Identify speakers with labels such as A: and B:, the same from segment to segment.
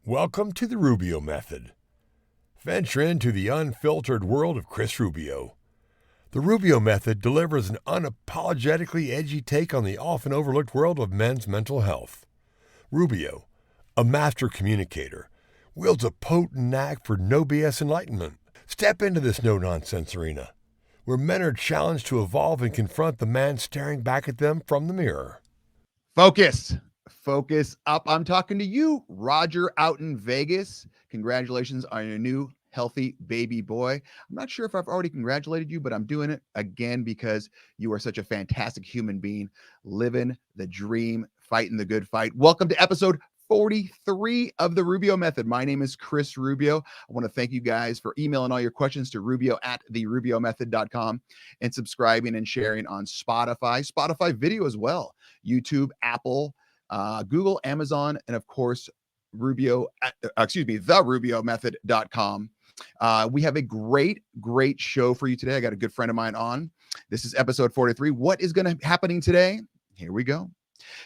A: Welcome to the Rubio Method. Venture into the unfiltered world of Chris Rubio. The Rubio Method delivers an unapologetically edgy take on the often overlooked world of men's mental health. Rubio, a master communicator, wields a potent knack for no BS enlightenment. Step into this no-nonsense arena, where men are challenged to evolve and confront the man staring back at them from the mirror.
B: Focus up. I'm talking to you, Roger, out in Vegas. Congratulations on your new healthy baby boy. I'm not sure if I've already congratulated you, but I'm doing it again because you are such a fantastic human being, living the dream, fighting the good fight. Welcome to episode 43 of the Rubio Method. My name is Chris Rubio. I want to thank you guys for emailing all your questions to rubio@therubiomethod.com and subscribing and sharing on Spotify video as well, YouTube, Apple, Google, Amazon, and of course, therubiomethod.com. We have a great show for you today. I got a good friend of mine on. This is episode 43. What is going to happening today? Here we go.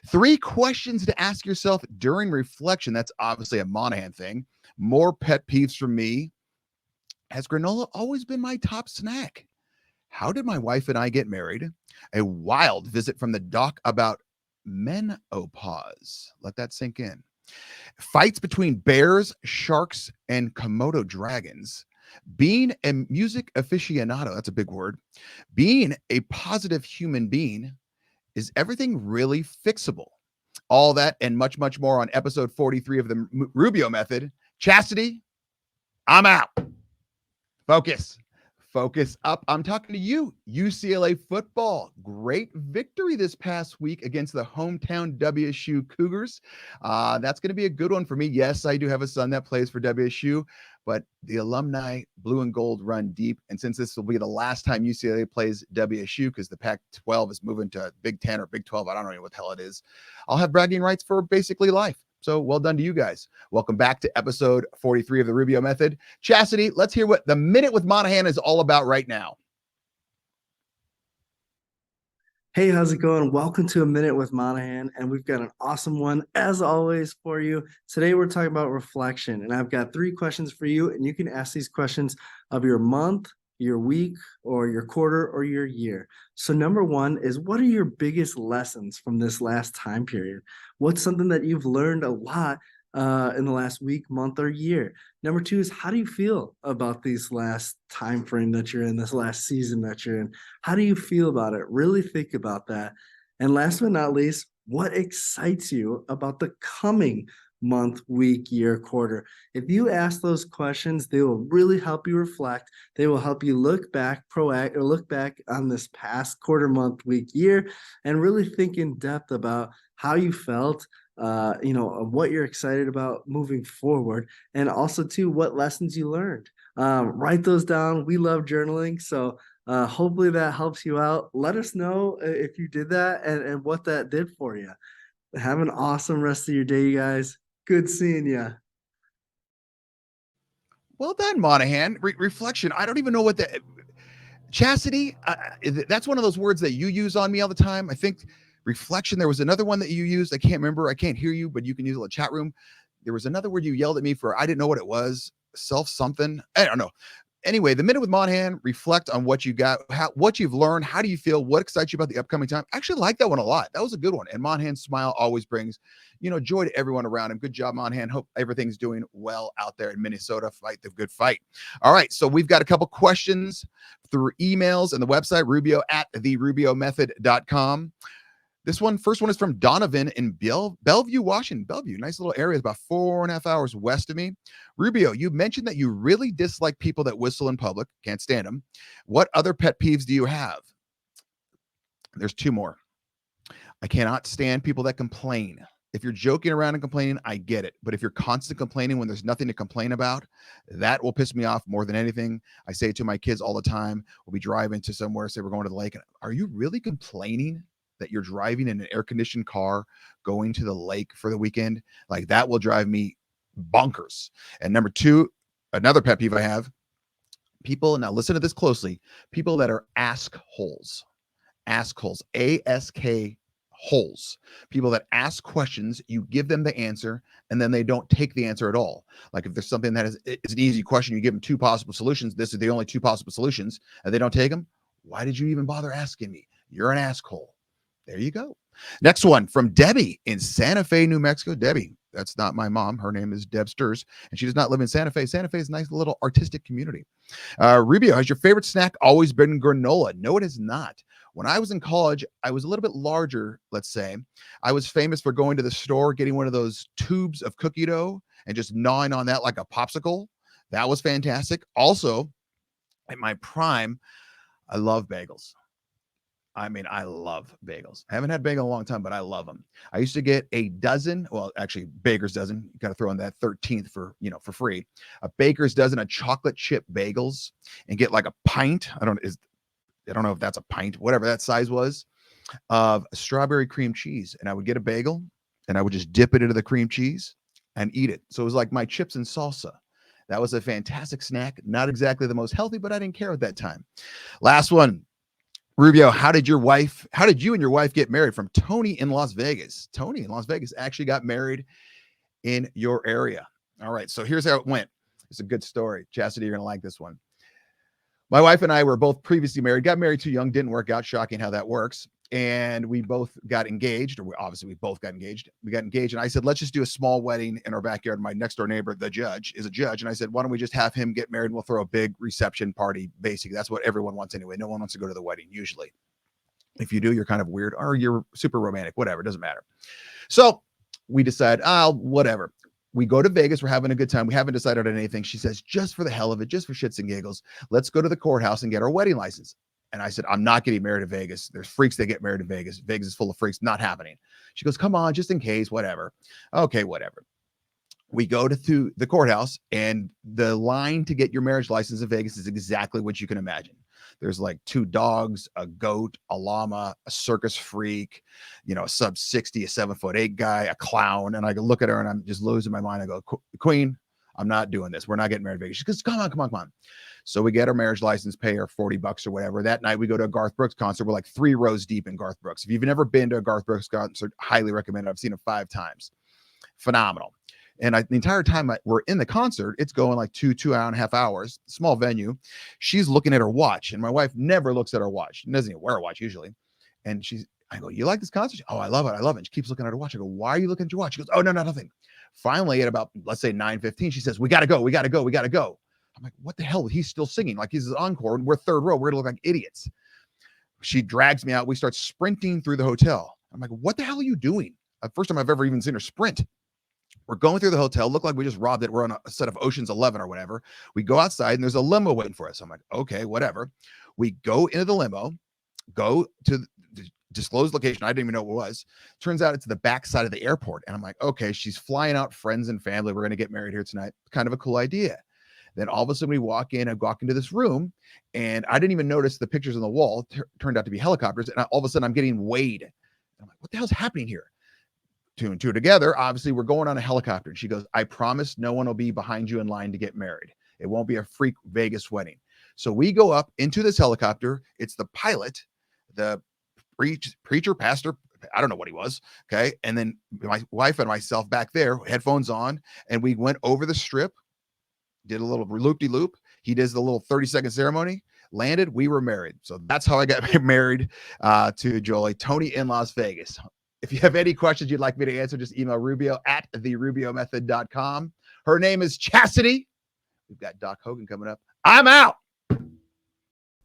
B: 3 questions to ask yourself during reflection. That's obviously a Monahan thing. More pet peeves from me. Has granola always been my top snack? How did my wife and I get married? A wild visit from the doc about MENopause. Let that sink in. Fights between bears, sharks, and Komodo dragons. Being a music aficionado, that's a big word. Being a positive human being. Is everything really fixable? All that and much, much more on episode 43 of the Rubio Method. Chastity, I'm out. Focus up. I'm talking to you, UCLA football. Great victory this past week against the hometown WSU Cougars. That's going to be a good one for me. Yes, I do have a son that plays for WSU, but the alumni blue and gold run deep. And since this will be the last time UCLA plays WSU, because the Pac-12 is moving to Big 10 or Big 12, I don't know what the hell it is, I'll have bragging rights for basically life. So well done to you guys. Welcome back to episode 43 of the Rubio Method. Chastity, let's hear what the Minute with Monahan is all about right now.
C: Hey, how's it going? Welcome to A Minute with Monahan, and we've got an awesome one, as always, for you. Today, we're talking about reflection, and I've got 3 questions for you, and you can ask these questions of your month, your week, or your quarter, or your year. So number 1 is, what are your biggest lessons from this last time period? What's something that you've learned a lot in the last week, month, or year? Number 2 is, how do you feel about this last time frame that you're in, this last season that you're in? How do you feel about it? Really think about that. And last but not least, what excites you about the coming month, week, year, quarter? If you ask those questions, they will really help you reflect. They will help you look back, look back on this past quarter, month, week, year, and really think in depth about how you felt, what you're excited about moving forward, and also too, what lessons you learned. Write those down. We love journaling, so hopefully that helps you out. Let us know if you did that and what that did for you. Have an awesome rest of your day, you guys. Good seeing you.
B: Well done, Monahan. Reflection. I don't even know what the chastity. That's one of those words that you use on me all the time. I think reflection. There was another one that you used. I can't remember. I can't hear you, but you can use it in the chat room. There was another word you yelled at me for. I didn't know what it was. Self something. I don't know. Anyway, the Minute with Monahan, reflect on what you got, what you've learned. How do you feel? What excites you about the upcoming time? I actually like that one a lot. That was a good one. And Monahan's smile always brings, joy to everyone around him. Good job, Monahan. Hope everything's doing well out there in Minnesota. Fight the good fight. All right. So we've got a couple questions through emails and the website, rubio@therubiomethod.com. First one is from Donovan in Bellevue, Washington. Bellevue, nice little area, about 4.5 hours west of me. Rubio, you mentioned that you really dislike people that whistle in public. Can't stand them. What other pet peeves do you have? There's 2 more. I cannot stand people that complain. If you're joking around and complaining, I get it. But if you're constantly complaining when there's nothing to complain about, that will piss me off more than anything. I say it to my kids all the time. We'll be driving to somewhere, say we're going to the lake. And, are you really complaining that you're driving in an air-conditioned car going to the lake for the weekend? Like, that will drive me bonkers. And number 2, another pet peeve I have, people, now listen to this closely, people that are ask holes, ASK holes. People that ask questions, you give them the answer, and then they don't take the answer at all. Like if there's something that is an easy question, you give them two possible solutions. This is the only two possible solutions, and they don't take them. Why did you even bother asking me? You're an asshole. There you go. Next one from Debbie in Santa Fe, New Mexico. Debbie, that's not my mom. Her name is Deb Sturs, and she does not live in Santa Fe. Santa Fe is a nice little artistic community. Rubio, has your favorite snack always been granola? No, it has not. When I was in college, I was a little bit larger, let's say. I was famous for going to the store, getting one of those tubes of cookie dough and just gnawing on that like a popsicle. That was fantastic. Also, at my prime, I love bagels. I mean, I love bagels. I haven't had bagel in a long time, but I love them. I used to get a dozen, well, actually Baker's dozen. You got to throw in that 13th for free. A Baker's dozen of chocolate chip bagels and get like a pint. I don't know if that's a pint, whatever that size was, of strawberry cream cheese. And I would get a bagel and I would just dip it into the cream cheese and eat it. So it was like my chips and salsa. That was a fantastic snack. Not exactly the most healthy, but I didn't care at that time. Last one. Rubio, how did you and your wife get married? From Tony in Las Vegas. Tony in Las Vegas actually got married in your area. All right, so here's how it went. It's a good story. Chastity, you're going to like this one. My wife and I were both previously married, got married too young, didn't work out. Shocking how that works. And we both got engaged, or obviously we both got engaged. We got engaged, and I said, let's just do a small wedding in our backyard. My next door neighbor, the judge, is a judge. And I said, why don't we just have him get married and we'll throw a big reception party? Basically, that's what everyone wants anyway. No one wants to go to the wedding usually. If you do, you're kind of weird or you're super romantic, whatever, it doesn't matter. So we decide, whatever. We go to Vegas. We're having a good time. We haven't decided on anything. She says, just for the hell of it, just for shits and giggles, let's go to the courthouse and get our wedding license. And I said, I'm not getting married in Vegas. There's freaks that get married in Vegas. Vegas is full of freaks. Not happening. She goes, come on, just in case, whatever. Okay, whatever. We go to the courthouse, and the line to get your marriage license in Vegas is exactly what you can imagine. There's like 2 dogs, a goat, a llama, a circus freak, a sub 60, a 7'8" guy, a clown. And I go look at her and I'm just losing my mind. I go, Queen, I'm not doing this. We're not getting married in Vegas. She goes, come on. So we get our marriage license, pay her $40 or whatever. That night we go to a Garth Brooks concert. We're like 3 rows deep in Garth Brooks. If you've never been to a Garth Brooks concert, highly recommend it. I've seen it 5 times. Phenomenal. And the entire time we're in the concert, it's going like 2.5 hours, small venue. She's looking at her watch, and my wife never looks at her watch. She doesn't even wear a watch usually. And I go, you like this concert? Oh, I love it. And she keeps looking at her watch. I go, why are you looking at your watch? She goes, oh, no, nothing. Finally, at about, let's say 9:15, she says, we got to go. I'm like, what the hell? He's still singing. Like he's his encore and we're third row. We're going to look like idiots. She drags me out. We start sprinting through the hotel. I'm like, what the hell are you doing? First time I've ever even seen her sprint. We're going through the hotel. Look like we just robbed it. We're on a set of Ocean's 11 or whatever. We go outside and there's a limo waiting for us. I'm like, okay, whatever. We go into the limo, go to the disclosed location. I didn't even know what it was. Turns out it's the back side of the airport. And I'm like, okay, she's flying out friends and family. We're going to get married here tonight. Kind of a cool idea. Then all of a sudden we walk into this room, and I didn't even notice the pictures on the wall turned out to be helicopters. And all of a sudden I'm getting weighed. I'm like, what the hell's happening here? 2 and 2 together. Obviously we're going on a helicopter. And she goes, I promise no one will be behind you in line to get married. It won't be a freak Vegas wedding. So we go up into this helicopter. It's the pilot, the preacher, pastor, I don't know what he was. Okay. And then my wife and myself back there, headphones on, and we went over the strip, did a little loop-de-loop. He does the little 30-second ceremony, landed, we were married. So that's how I got married to Jolie. Tony in Las Vegas. If you have any questions you'd like me to answer, just email Rubio at therubiomethod.com. Her name is Chastity. We've got Doc Hogan coming up. I'm out.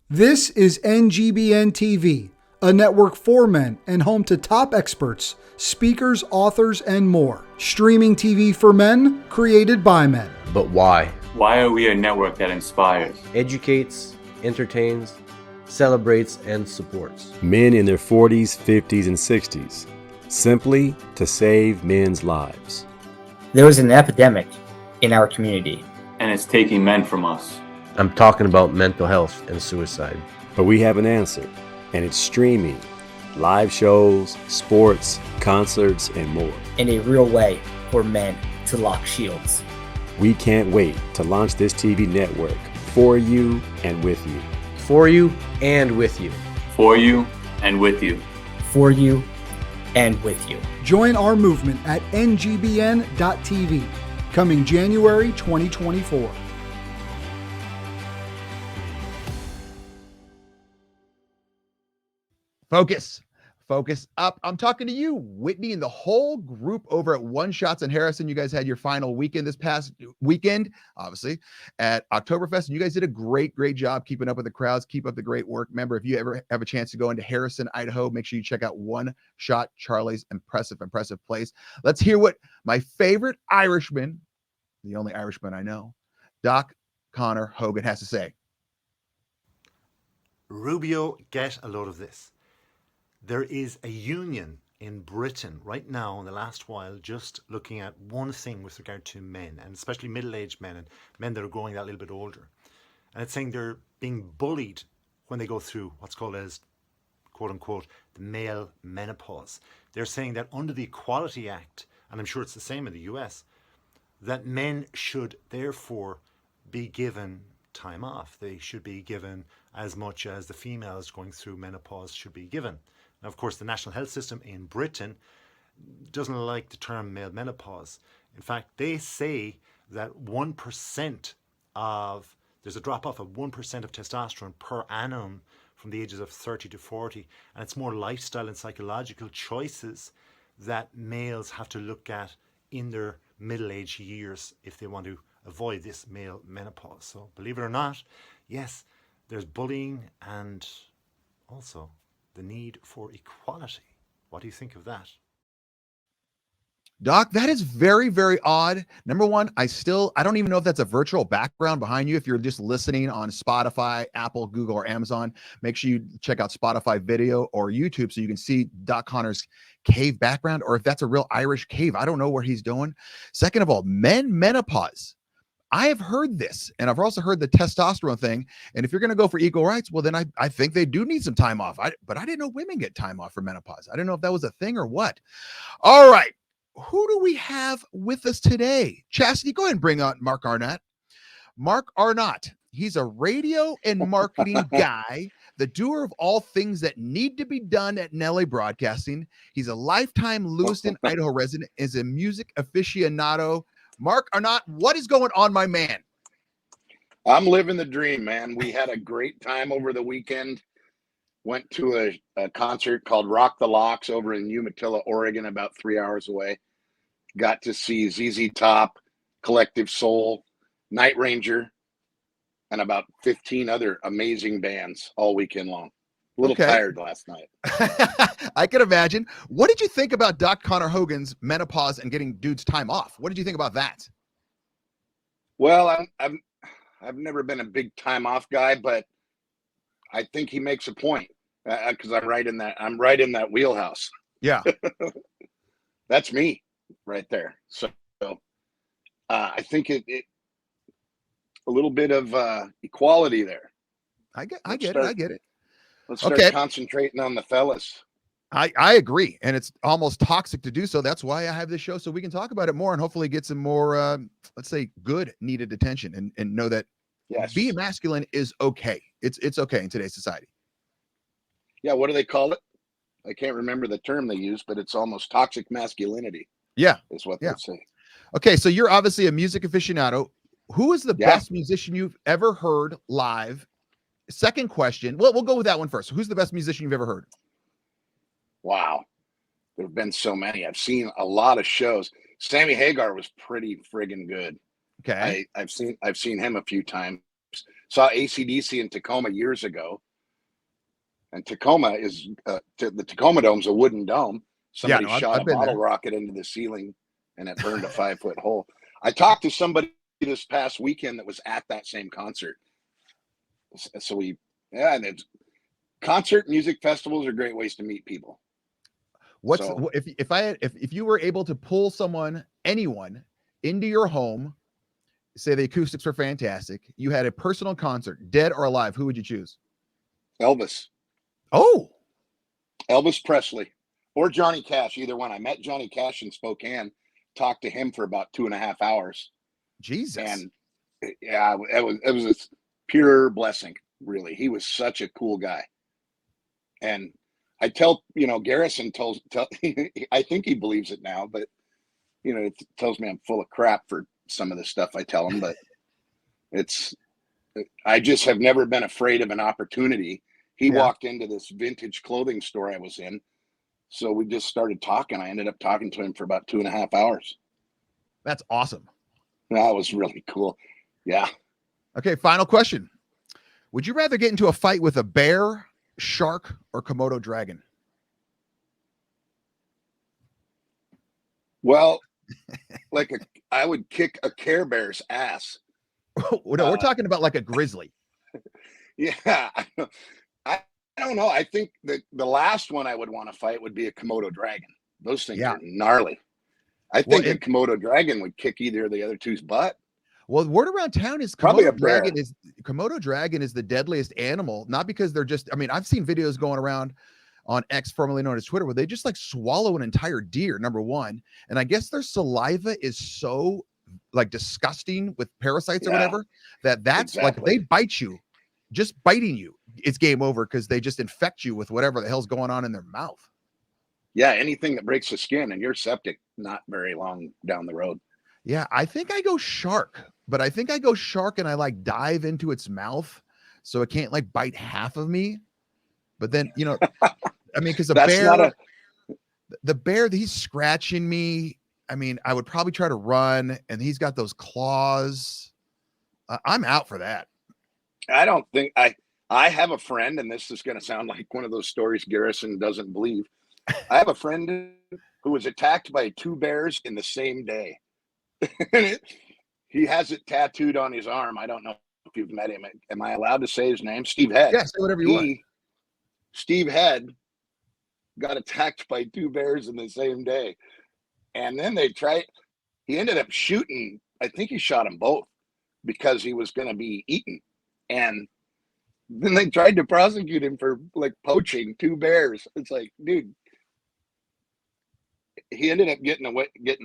D: This is NGBN TV, a network for men and home to top experts, speakers, authors, and more. Streaming TV for men, created by men.
E: But why?
F: Why are we a network that inspires,
E: Educates, entertains, celebrates, and supports
G: men in their 40s, 50s, and 60s, simply to save men's lives.
H: There is an epidemic in our community,
F: and it's taking men from us.
E: I'm talking about mental health and suicide.
G: But we have an answer, and it's streaming, live shows, sports, concerts, and more.
H: in a real way for men to lock shields.
G: We can't wait to launch this TV network for you and with you.
E: For you and with you.
F: For you and with you.
H: For you and with you.
D: Join our movement at ngbn.tv, coming January 2024.
B: Focus up. I'm talking to you, Whitney, and the whole group over at One Shots in Harrison. You guys had your final weekend this past weekend, obviously, at Oktoberfest. And you guys did a great job keeping up with the crowds. Keep up the great work. Remember, if you ever have a chance to go into Harrison, Idaho, make sure you check out One Shot Charlie's impressive place. Let's hear what my favorite Irishman, the only Irishman I know, Doc Conor Hogan, has to say.
I: Rubio, get a load of this. There is a union in Britain right now in the last while just looking at one thing with regard to men, and especially middle-aged men and men that are growing that little bit older. And it's saying they're being bullied when they go through what's called as, quote-unquote, the male menopause. They're saying that under the Equality Act, and I'm sure it's the same in the US, that men should therefore be given time off. They should be given as much as the females going through menopause should be given. Now, of course, the National Health System in Britain doesn't like the term male menopause. In fact, they say that 1% of, there's a drop off of 1% of testosterone per annum from the ages of 30 to 40. And it's more lifestyle and psychological choices that males have to look at in their middle-aged years if they want to avoid this male menopause. So believe it or not, yes, there's bullying and also the need for equality. What do you think of that?
B: Doc, that is very odd. Number one, I don't even know if that's a virtual background behind you. If you're just listening on Spotify, Apple, Google, or Amazon, make sure you check out Spotify video or YouTube so you can see Doc Conor's cave background, or if that's a real Irish cave. I don't know where he's doing. Second of all, menopause. I have heard this, and I've also heard the testosterone thing. And if you're going to go for equal rights, well, then I think they do need some time off. But I didn't know women get time off for menopause. I didn't know if that was a thing or what. All right. Who do we have with us today? Chastity, go ahead and bring on Mark Arnot. Mark Arnot. He's a radio and marketing guy, the doer of all things that need to be done at LA Broadcasting. He's a lifetime Lewiston, Idaho resident, is a music aficionado. Mark Arnot, what is going on, my man?
J: I'm living the dream, man. We had a great time over the weekend. Went to a concert called Rock the Locks over in Umatilla, Oregon, about 3 hours away. Got to see ZZ Top, Collective Soul, Night Ranger, and about 15 other amazing bands all weekend long. A little tired last night.
B: I can imagine. What did you think about Doc Conor Hogan's menopause and getting dudes time off? What did you think about that?
J: Well, I've never been a big time off guy, but I think he makes a point because I'm right in that wheelhouse.
B: Yeah,
J: that's me right there. So I think it a little bit of equality there.
B: I get it.
J: Let's start concentrating on the fellas.
B: I agree. And it's almost toxic to do so. That's why I have this show, so we can talk about it more and hopefully get some more, let's say, good needed attention and know that being masculine is okay. It's okay in today's society.
J: Yeah. What do they call it? I can't remember the term they use, but it's almost toxic masculinity.
B: Yeah.
J: Is what they say.
B: Okay. So you're obviously a music aficionado. Who is the best musician you've ever heard live? Second question. Well, we'll go with that one first. Who's the best musician you've ever heard?
J: Wow. There have been so many. I've seen a lot of shows. Sammy Hagar was pretty friggin' good.
B: Okay.
J: I've seen him a few times. Saw AC/DC in Tacoma years ago. And Tacoma is the Tacoma Dome's a wooden dome. Somebody shot a bottle rocket into the ceiling and it burned a 5-foot hole. I talked to somebody this past weekend that was at that same concert. So and it's concert music festivals are great ways to meet people.
B: If you were able to pull anyone into your home, say the acoustics were fantastic, you had a personal concert, dead or alive, who would you choose?
J: Elvis.
B: Oh,
J: Elvis Presley or Johnny Cash, either one. I met Johnny Cash in Spokane, talked to him for about 2.5 hours.
B: Jesus.
J: And it was a pure blessing, really. He was such a cool guy. And I tell, Garrison I think he believes it now, but it tells me I'm full of crap for some of the stuff I tell him, but I just have never been afraid of an opportunity. He walked into this vintage clothing store I was in. So we just started talking. I ended up talking to him for about 2.5 hours.
B: That's awesome.
J: That was really cool. Yeah.
B: Okay. Final question. Would you rather get into a fight with a bear, shark, or Komodo dragon?
J: Well, I would kick a Care Bear's ass.
B: No, we're talking about like a grizzly.
J: Yeah. I don't know. I think the last one I would want to fight would be a Komodo dragon. Those things are gnarly. I think a Komodo dragon would kick either of the other two's butt.
B: Well, word around town is Komodo dragon is the deadliest animal, not because they're just, I've seen videos going around on X, formerly known as Twitter, where they just like swallow an entire deer, number one. And I guess their saliva is so like disgusting with parasites or whatever, that's like if they bite you, just biting you, it's game over because they just infect you with whatever the hell's going on in their mouth.
J: Yeah, anything that breaks the skin, and you're septic not very long down the road.
B: Yeah, I think I go shark, but I think I go shark and I like dive into its mouth so it can't like bite half of me. But then, because the bear, he's scratching me. I would probably try to run, and he's got those claws. I'm out for that.
J: I don't think I have a friend, and this is going to sound like one of those stories Garrison doesn't believe. I have a friend who was attacked by 2 bears in the same day. He has it tattooed on his arm. I don't know if you've met him. Am I allowed to say his name? Steve Head.
B: Yeah, say whatever you want.
J: Steve Head got attacked by 2 bears in the same day. And then he ended up shooting, I think he shot them both because he was going to be eaten. And then they tried to prosecute him for like poaching 2 bears. It's like, dude, he ended up getting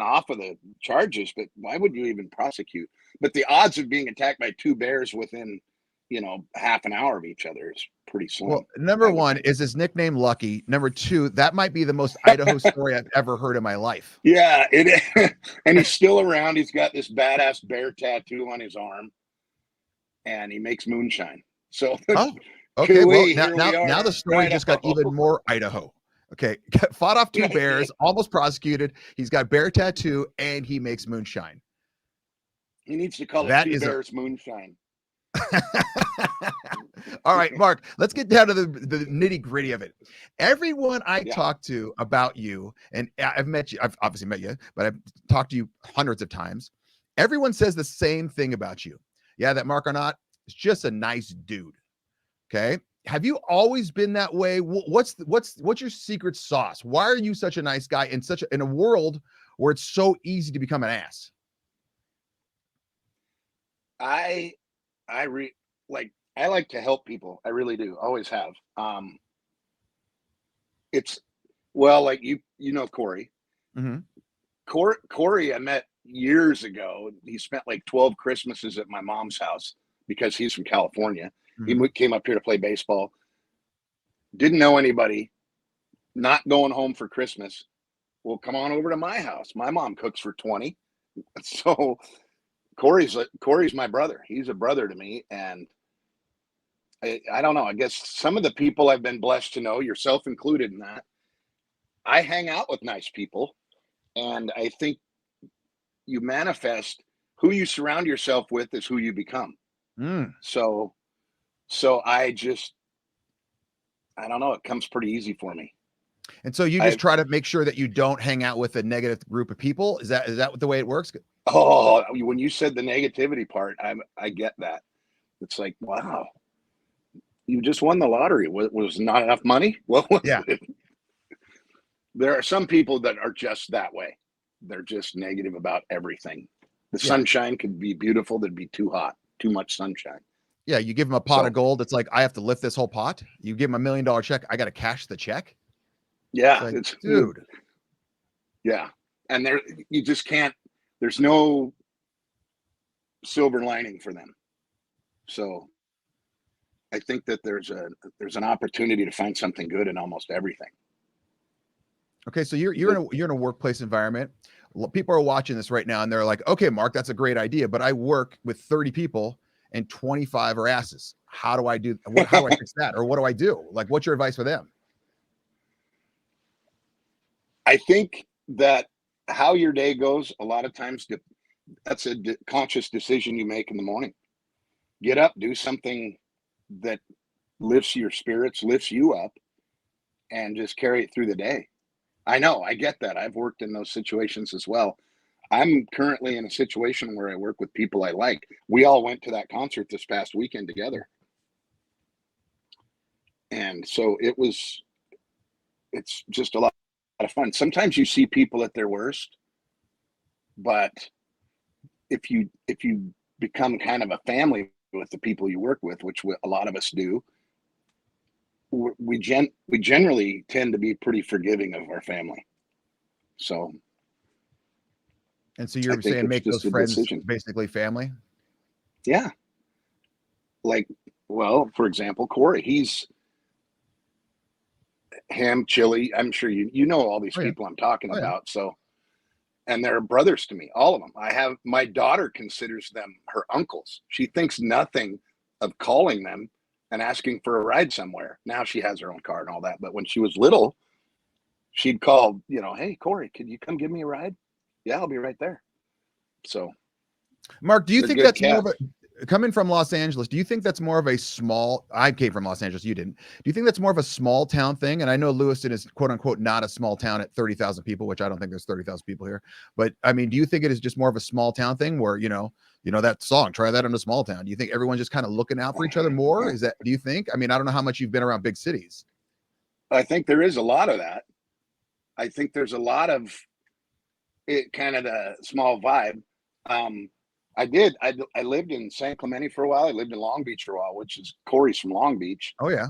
J: off of the charges, but why would you even prosecute? But the odds of being attacked by 2 bears within, half an hour of each other is pretty slim.
B: Well, number one is his nickname Lucky. Number 2, that might be the most Idaho story I've ever heard in my life.
J: Yeah, and he's still around. He's got this badass bear tattoo on his arm, and he makes moonshine. So,
B: okay. Well, now the story just got even more Idaho. Okay, fought off 2 bears, almost prosecuted. He's got bear tattoo, and he makes moonshine.
J: He needs to call it 2 bears moonshine.
B: All right, Mark, let's get down to the nitty gritty of it. Everyone I talk to about you, and I've obviously met you, but I've talked to you hundreds of times. Everyone says the same thing about you. Yeah, that Mark Arnot is just a nice dude. Okay. Have you always been that way? What's your secret sauce? Why are you such a nice guy in a world where it's so easy to become an ass?
J: I like to help people. I really do. Always have. It's like Corey.
B: Mm-hmm.
J: Corey I met years ago. He spent like 12 Christmases at my mom's house because he's from California. Mm-hmm. He came up here to play baseball. Didn't know anybody. Not going home for Christmas. Well, come on over to my house. My mom cooks for 20. So Corey's my brother. He's a brother to me. And I don't know. I guess some of the people I've been blessed to know, yourself included in that, I hang out with nice people. And I think you manifest who you surround yourself with is who you become. So I don't know. It comes pretty easy for me.
B: And so you just try to make sure that you don't hang out with a negative group of people. Is that the way it works?
J: Oh, when you said the negativity part, I get that. It's like, wow, you just won the lottery. Was not enough money? Well, yeah. There are some people that are just that way. They're just negative about everything. The sunshine could be beautiful. That'd be too hot, too much sunshine.
B: Yeah, you give them a pot of gold. It's like, I have to lift this whole pot. You give them $1 million check. I got to cash the check.
J: Yeah,
B: it's dude.
J: Yeah, and you just can't. There's no silver lining for them. So, I think that there's an opportunity to find something good in almost everything.
B: Okay, so you're in a workplace environment. People are watching this right now, and they're like, "Okay, Mark, that's a great idea, but I work with 30 people, and 25 are asses. How do I do? How do I fix that? Or what do I do? Like, what's your advice for them?"
J: I think that how your day goes, a lot of times, that's a conscious decision you make in the morning. Get up, do something that lifts your spirits, lifts you up, and just carry it through the day. I know, I get that. I've worked in those situations as well. I'm currently in a situation where I work with people I like. We all went to that concert this past weekend together. And so it's just a lot of fun. Sometimes you see people at their worst, but if you become kind of a family with the people you work with, which a lot of us do, we generally tend to be pretty forgiving of our family. So,
B: and so you're saying make those friends basically family?
J: Yeah. Like, well, for example, Corey, he's Chili. I'm sure you know all these people I'm talking about. So, and they're brothers to me, all of them. My daughter considers them her uncles. She thinks nothing of calling them and asking for a ride somewhere. Now she has her own car and all that. But when she was little, she'd call, "Hey, Corey, could you come give me a ride?" "Yeah, I'll be right there." So,
B: Mark, do you think that's more of a, coming from Los Angeles, do you think that's more of a small, I came from Los Angeles, you didn't. Do you think that's more of a small town thing? And I know Lewiston is quote unquote not a small town at 30,000 people, which I don't think there's 30,000 people here. But I mean, do you think it is just more of a small town thing where, that song, try that in a small town? Do you think everyone's just kind of looking out for each other more? Do you think? I mean, I don't know how much you've been around big cities.
J: I think there is a lot of that. I think there's a lot of it, kind of the small vibe. I lived in San Clemente for a while. I lived in Long Beach for a while, which is Corey's from Long Beach.
B: Oh yeah.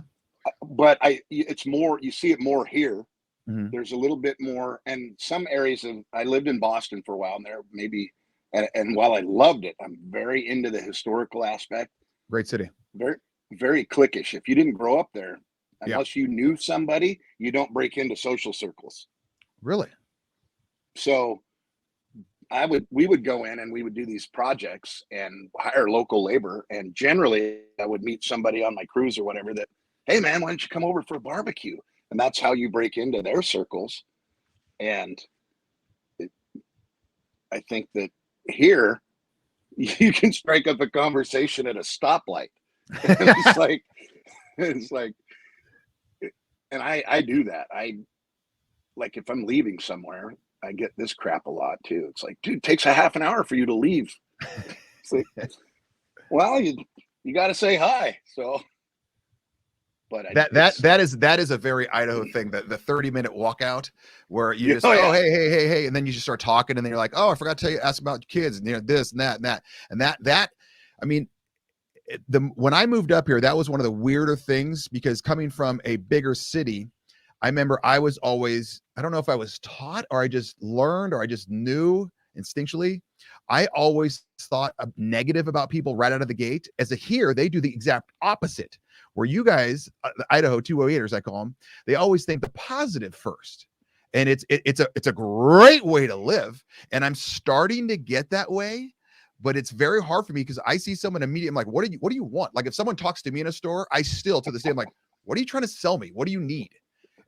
J: But it's more, you see it more here.
B: Mm-hmm.
J: There's a little bit more, and some areas I lived in Boston for a while, and there maybe, and while I loved it, I'm very into the historical aspect.
B: Great city.
J: Very, very cliquish. If you didn't grow up there, unless you knew somebody, you don't break into social circles.
B: Really?
J: So we would go in and we would do these projects and hire local labor. And generally I would meet somebody on my cruise or whatever that, "Hey man, why don't you come over for a barbecue?" And that's how you break into their circles. And I think that here you can strike up a conversation at a stoplight. It's like, and I do that. Like if I'm leaving somewhere, I get this crap a lot too. It's like, dude, it takes a half an hour for you to leave. It's like, well, you got to say hi. So, but
B: that is a very Idaho thing. The 30-minute walkout where you just hey, and then you just start talking, and then you're like, "Oh, I forgot to ask about kids, and this and that. I mean, when I moved up here, that was one of the weirder things, because coming from a bigger city, I remember I was always, I don't know if I was taught or I just learned or I just knew instinctually, I always thought negative about people right out of the gate. Here, they do the exact opposite, where you guys, the Idaho 208ers, I call them, they always think the positive first. And it's a great way to live. And I'm starting to get that way, but it's very hard for me because I see someone immediately, I'm like, what do you want? Like if someone talks to me in a store, I still to this day, I'm like, what are you trying to sell me? What do you need?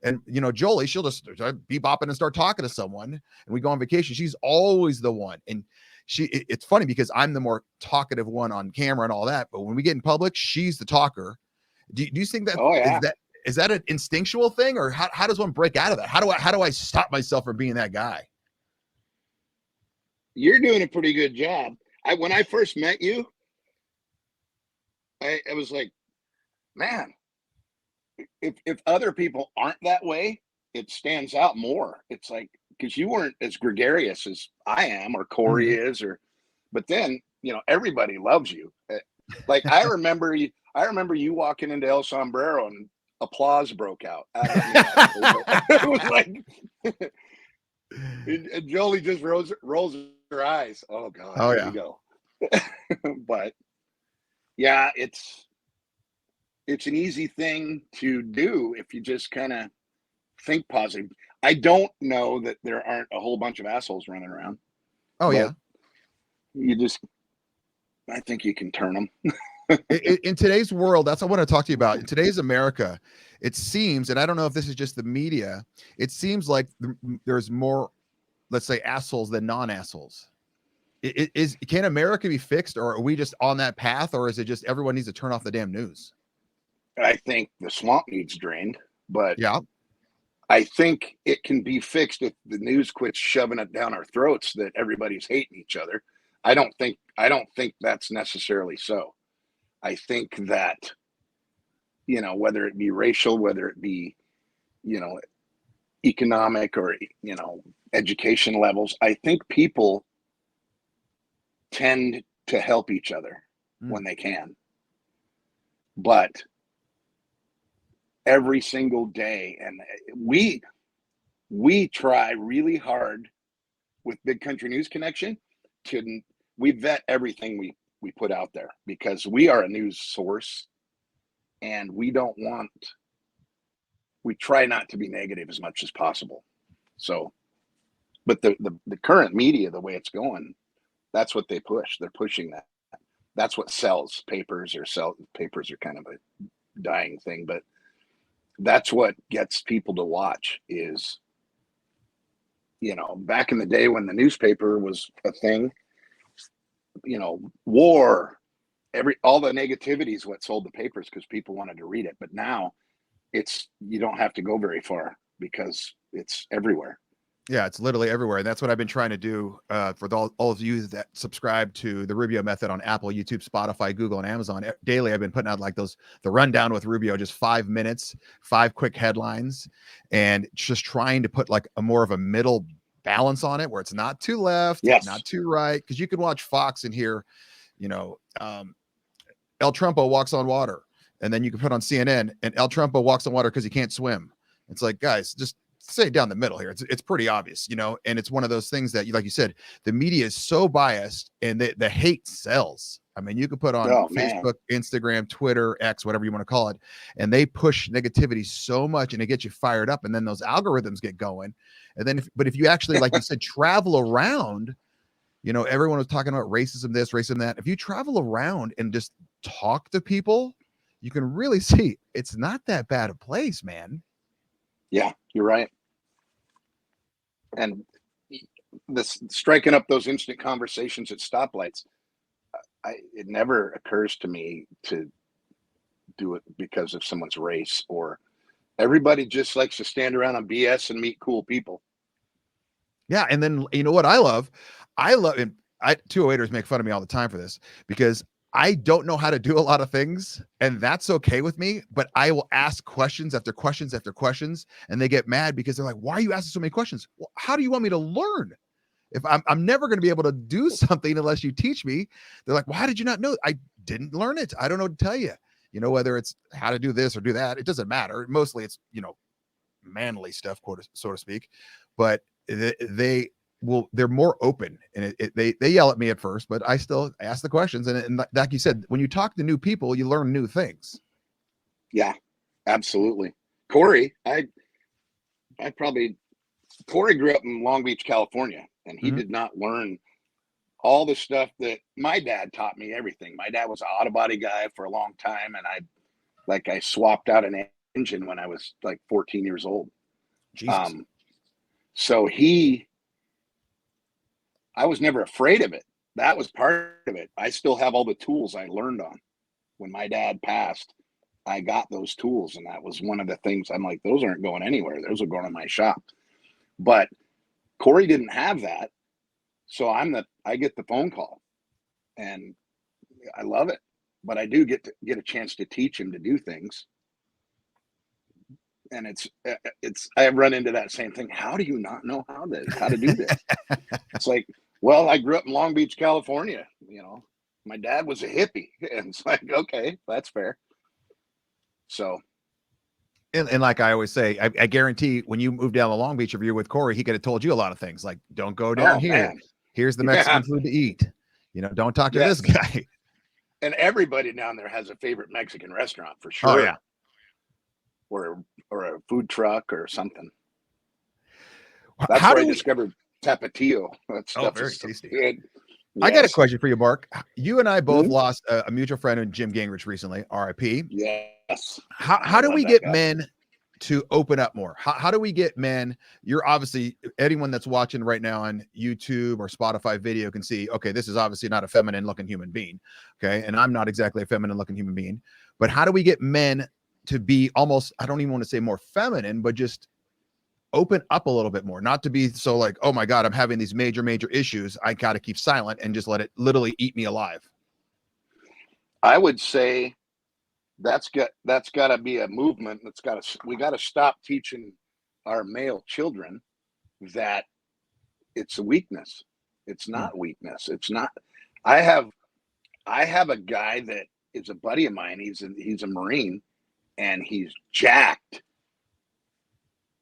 B: And Jolie, she'll just be bopping and start talking to someone, and we go on vacation. She's always the one. And it's funny because I'm the more talkative one on camera and all that. But when we get in public, she's the talker. Do you think that, is that an instinctual thing, or how does one break out of that? How do I stop myself from being that guy?
J: You're doing a pretty good job. When I first met you, I was like, man, if other people aren't that way, it stands out more. It's like, because you weren't as gregarious as I am or Corey is, but then, everybody loves you. Like I remember you walking into El Sombrero and applause broke out. It was like, and Jolie just rolls her eyes. Oh God, here we go. But yeah, it's an easy thing to do if you just kind of think positive. I don't know that there aren't a whole bunch of assholes running around.
B: Oh yeah.
J: I think you can turn them.
B: In today's world, that's what I want to talk to you about. In today's America, it seems, and I don't know if this is just the media, it seems like there's more, let's say, assholes than non-assholes. Can America be fixed, or are we just on that path, or is it just everyone needs to turn off the damn news?
J: I think the swamp needs drained, but
B: yeah,
J: I think it can be fixed if the news quits shoving it down our throats that everybody's hating each other. I don't think that's necessarily so. I think that, whether it be racial, whether it be, economic or, education levels, I think people tend to help each other when they can. But every single day, and we try really hard with Big Country News Connection we vet everything we put out there, because we are a news source, and we try not to be negative as much as possible. So, but the current media, the way it's going, that's what they push. They're pushing that. That's what sells. Papers are kind of a dying thing, but that's what gets people to watch is, back in the day when the newspaper was a thing, war, all the negativity is what sold the papers because people wanted to read it. But now you don't have to go very far because it's everywhere.
B: Yeah, it's literally everywhere. And that's what I've been trying to do for all of you that subscribe to the Rubio Method on Apple, YouTube, Spotify, Google, and Amazon. Daily, I've been putting out like the rundown with Rubio, just 5 minutes, 5 quick headlines, and just trying to put like a more of a middle balance on it where it's not too left, not too right. Because you could watch Fox and hear, El Trumpo walks on water. And then you can put on CNN and El Trumpo walks on water because he can't swim. It's like, guys, just say it down the middle here. It's pretty obvious, and it's one of those things that, like you said, the media is so biased and the hate sells. I mean, you could put on Facebook, Instagram, Twitter, X, whatever you want to call it, and they push negativity so much and it gets you fired up. And then those algorithms get going. And then, if you actually, like you said, travel around, everyone was talking about racism, this, racism, that. If you travel around and just talk to people, you can really see it's not that bad a place, man.
J: Yeah, you're right. And this striking up those instant conversations at stoplights, it never occurs to me to do it because of someone's race, or everybody just likes to stand around on BS and meet cool people.
B: Yeah. And then, you know what I love, and 208ers make fun of me all the time for this because I don't know how to do a lot of things, and that's okay with me, but I will ask questions after questions after questions, and they get mad because they're like, why are you asking so many questions? Well, how do you want me to learn? If I'm never going to be able to do something unless you teach me. They're like, well, how did you not know? I didn't learn it. I don't know what to tell you. Whether it's how to do this or do that, it doesn't matter. Mostly it's, manly stuff, so to speak, but they're more open, and they yell at me at first, but I still ask the questions. And like you said, when you talk to new people, you learn new things.
J: Yeah, absolutely. Corey, Corey grew up in Long Beach, California, and he did not learn all the stuff that my dad taught me. Everything. My dad was an auto body guy for a long time, and I swapped out an engine when I was like 14 years old.
B: Jesus.
J: So I was never afraid of it. That was part of it. I still have all the tools I learned on. When my dad passed, I got those tools, and that was one of the things I'm like, those aren't going anywhere. Those are going in my shop. But Corey didn't have that. So I get the phone call, and I love it. But I do get a chance to teach him to do things. And I run into that same thing. How do you not know how to do this? It's like, well, I grew up in Long Beach, California. My dad was a hippie, and it's like, okay, that's fair. So,
B: and like I always say, I guarantee when you moved down to Long Beach, if you're with Corey, he could have told you a lot of things, like don't go down here.
J: Man.
B: Here's the Mexican food to eat. Don't talk to this guy.
J: And everybody down there has a favorite Mexican restaurant for sure.
B: Oh yeah.
J: Or a food truck or something. That's where I discovered Tapatio. That stuff
B: very
J: is so
B: tasty.
J: good.
B: I got a question for you, Mark. You and I both
J: Mhm.
B: lost a mutual friend in Jim Gingrich recently, RIP.
J: Yes.
B: How do we get men to open up more? How do we get men? You're obviously, anyone that's watching right now on YouTube or Spotify video can see, okay, this is obviously not a feminine looking human being. Okay. And I'm not exactly a feminine looking human being, but how do we get men to be almost, I don't even want to say more feminine, but just open up a little bit more, not to be so like, oh my God, I'm having these major issues. I got to keep silent and just let it literally eat me alive.
J: I would say that's got to be a movement. We got to stop teaching our male children that it's a weakness. It's not weakness. It's not. I have a guy that is a buddy of mine. He's a Marine and he's jacked.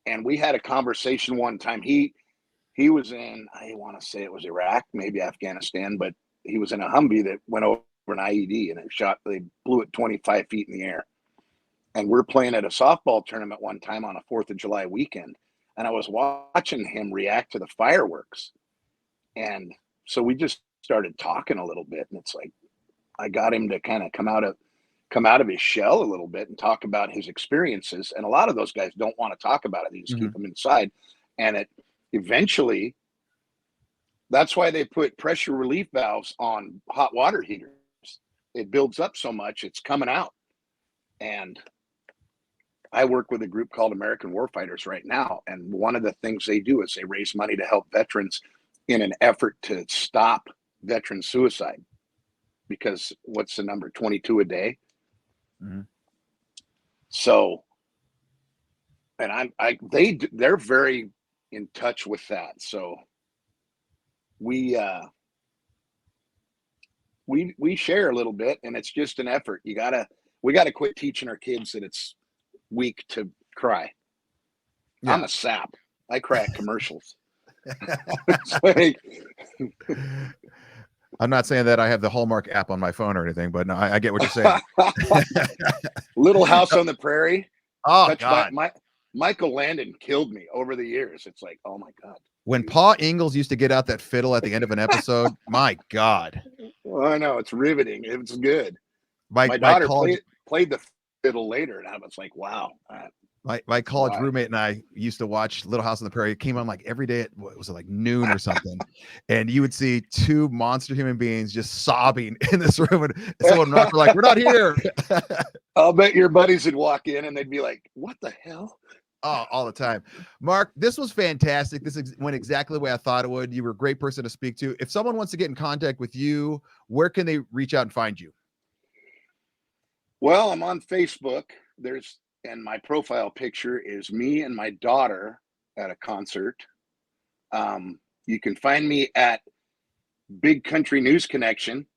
J: And we had a conversation one time. He was in, I want to say it was Iraq, maybe Afghanistan, but he was in a Humvee that went over an IED and they blew it 25 feet in the air. And we're playing at a softball tournament one time on a 4th of July weekend. And I was watching him react to the fireworks. And so we just started talking a little bit. And it's like, I got him to kind of come out of his shell a little bit and talk about his experiences. And a lot of those guys don't want to talk about it. They just keep them inside. And it eventually, that's why they put pressure relief valves on hot water heaters. It builds up so much, it's coming out. And I work with a group called American Warfighters right now. And one of the things they do is they raise money to help veterans in an effort to stop veteran suicide. Because what's the number? 22 a day. So, and they're very in touch with that. So we share a little bit, and it's just an effort. We gotta quit teaching our kids that it's weak to cry. Yeah. I'm a sap. I cry at commercials.
B: I'm not saying that I have the Hallmark app on my phone or anything, but no, I get what you're saying.
J: Little House on the Prairie.
B: Oh, God.
J: Michael Landon killed me over the years. It's like, oh my God.
B: When Paul Ingalls used to get out that fiddle at the end of an episode, my God.
J: Well, I know, it's riveting. It's good. My daughter played the fiddle later, and I was like, wow.
B: My college roommate and I used to watch Little House on the Prairie. It came on like every day at, what was it, like noon or something? And you would see two monster human beings just sobbing in this room, and someone knocked, like, we're not here.
J: I'll bet your buddies would walk in and they'd be like, what the hell?
B: Oh, all the time. Mark, this was fantastic. This went exactly the way I thought it would. You were a great person to speak to. If someone wants to get in contact with you, where can they reach out and find you?
J: Well, I'm on Facebook. And my profile picture is me and my daughter at a concert. You can find me at Big Country News Connection.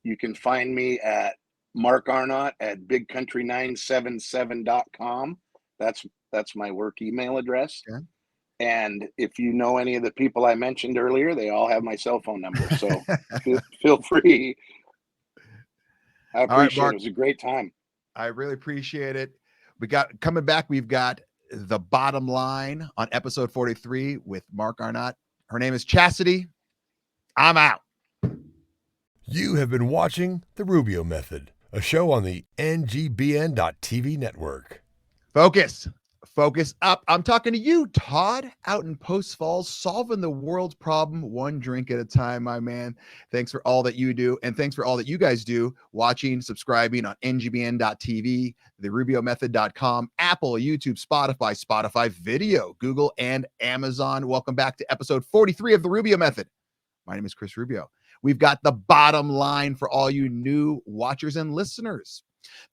J: You can find me at Mark Arnot at bigcountry977.com. That's my work email address. Okay. And if you know any of the people I mentioned earlier, they all have my cell phone number. So feel free. I appreciate it. It was a great time.
B: I really appreciate it. We've got The Bottom Line on episode 43 with Mark Arnot. Her name is Chastity. I'm out.
A: You have been watching The Rubio Method, a show on the NGBN.TV network.
B: Focus up. I'm talking to you, Todd, out in Post Falls, solving the world's problem one drink at a time, my man. Thanks for all that you do, and thanks for all that you guys do, watching, subscribing on NGBN.TV, therubiomethod.com, Apple, YouTube, Spotify Video, Google, and Amazon. Welcome back to episode 43 of The Rubio Method. My name is Chris Rubio. We've got the bottom line for all you new watchers and listeners.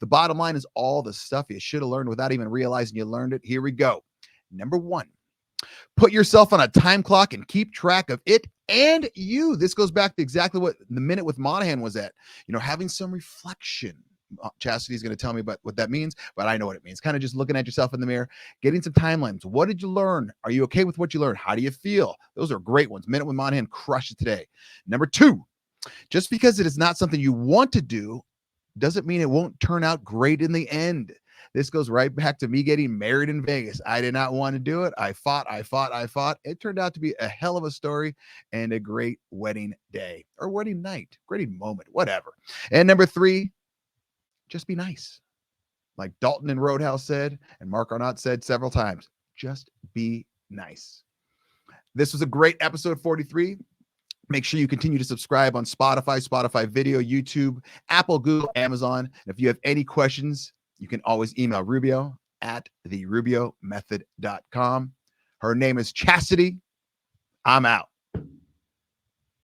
B: The bottom line is all the stuff you should have learned without even realizing you learned it. Here we go. Number 1, put yourself on a time clock and keep track of it and you. This goes back to exactly what the Minute with Monahan was at. Having some reflection. Chastity is going to tell me about what that means, but I know what it means. Kind of just looking at yourself in the mirror, getting some timelines. What did you learn? Are you okay with what you learned? How do you feel? Those are great ones. Minute with Monahan crushed it today. Number 2, Just because it is not something you want to do doesn't mean it won't turn out great in the end. This goes right back to me getting married in Vegas. I did not want to do it. I fought. It turned out to be a hell of a story and a great wedding day or wedding night, great moment, whatever. And number 3, just be nice. Like Dalton in Roadhouse said, and Mark Arnot said several times, just be nice. This was a great episode 43. Make sure you continue to subscribe on Spotify Video, YouTube, Apple, Google, Amazon. And if you have any questions, you can always email Rubio at therubiomethod.com. Her name is Chastity. I'm out.